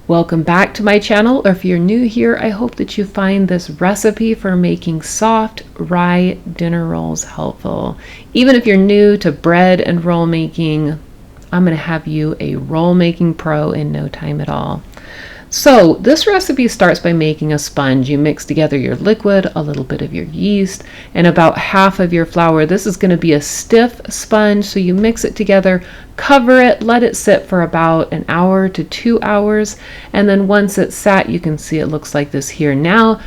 Welcome back to my channel, or if you're new here, I hope that you find this recipe for making soft rye dinner rolls helpful. Even if you're new to bread and roll making, I'm going to have you a roll making pro in no time at all. So this recipe starts by making a sponge. You mix together your liquid, a little bit of your yeast, and about half of your flour. This is going to be a stiff sponge, so you mix it together, cover it, let it sit for about an hour to 2 hours, and then once it's sat, you can see it looks like this here. Now,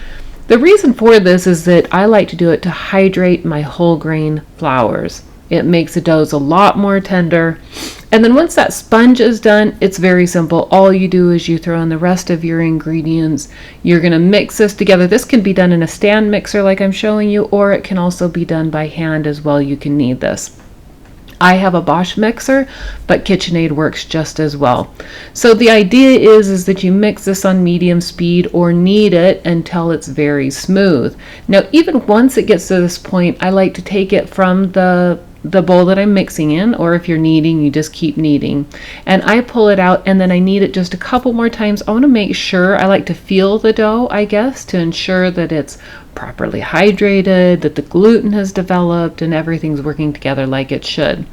the reason for this is that I like to do it to hydrate my whole grain flours. It makes the doughs a lot more tender. And then once that sponge is done, it's very simple. All you do is you throw in the rest of your ingredients. You're going to mix this together. This can be done in a stand mixer like I'm showing you, or it can also be done by hand as well. You can knead this. I have a Bosch mixer, but KitchenAid works just as well. So the idea is that you mix this on medium speed or knead it until it's very smooth. Now, even once it gets to this point, I like to take it from the bowl that I'm mixing in, or if you're kneading, you just keep kneading. And I pull it out and then I knead it just a couple more times. I want to make sure, I like to feel the dough, I guess, to ensure that it's properly hydrated, that the gluten has developed and everything's working together like it should.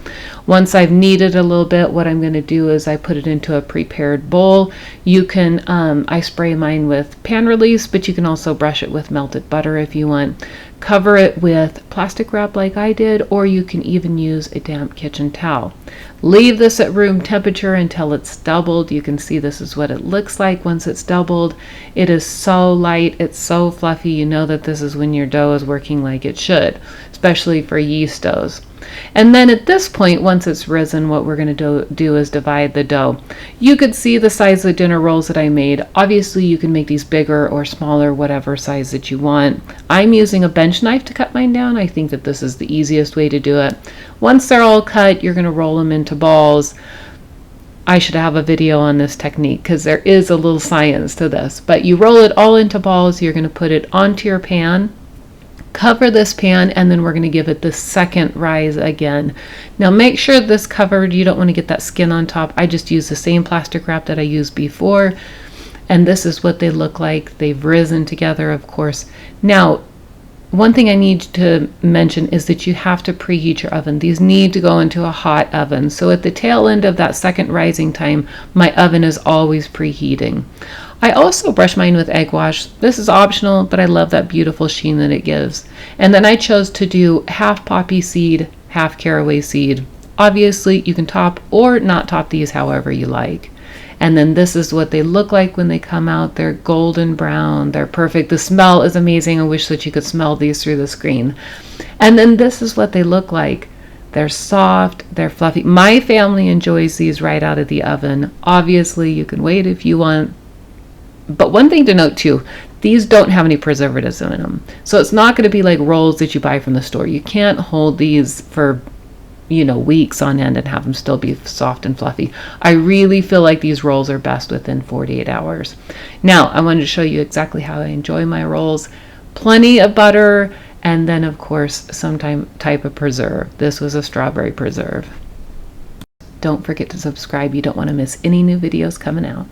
Once I've kneaded a little bit, what I'm going to do is I put it into a prepared bowl. You can, I spray mine with pan release, but you can also brush it with melted butter if you want. Cover it with plastic wrap like I did, or you can even use a damp kitchen towel. Leave this at room temperature until it's doubled. You can see this is what it looks like once it's doubled. It is so light, it's so fluffy. You know that this is when your dough is working like it should, especially for yeast doughs. And then at this point, once it's risen, what we're going to do is divide the dough. You could see the size of the dinner rolls that I made. Obviously, you can make these bigger or smaller, whatever size that you want. I'm using a bench knife to cut mine down. I think that this is the easiest way to do it. Once they're all cut, you're going to roll them into balls. I should have a video on this technique because there is a little science to this. But you roll it all into balls. You're going to put it onto your pan. Cover this pan, and then we're going to give it the second rise again. Now make sure this covered, you don't want to get that skin on top. I just use the same plastic wrap that I used before, and this is what they look like. They've risen together, of course. Now, one thing I need to mention is that you have to preheat your oven. These need to go into a hot oven. So at the tail end of that second rising time, my oven is always preheating. I also brush mine with egg wash. This is optional, but I love that beautiful sheen that it gives. And then I chose to do half poppy seed, half caraway seed. Obviously, you can top or not top these however you like. And then this is what they look like when they come out. They're golden brown. They're perfect. The smell is amazing. I wish that you could smell these through the screen. And then this is what they look like. They're soft. They're fluffy. My family enjoys these right out of the oven. Obviously, you can wait if you want. But one thing to note too, these don't have any preservatives in them. So it's not going to be like rolls that you buy from the store. You can't hold these for weeks on end and have them still be soft and fluffy. I really feel like these rolls are best within 48 hours. Now, I wanted to show you exactly how I enjoy my rolls. Plenty of butter, and then of course some type of preserve. This was a strawberry preserve. Don't forget to subscribe. You don't want to miss any new videos coming out.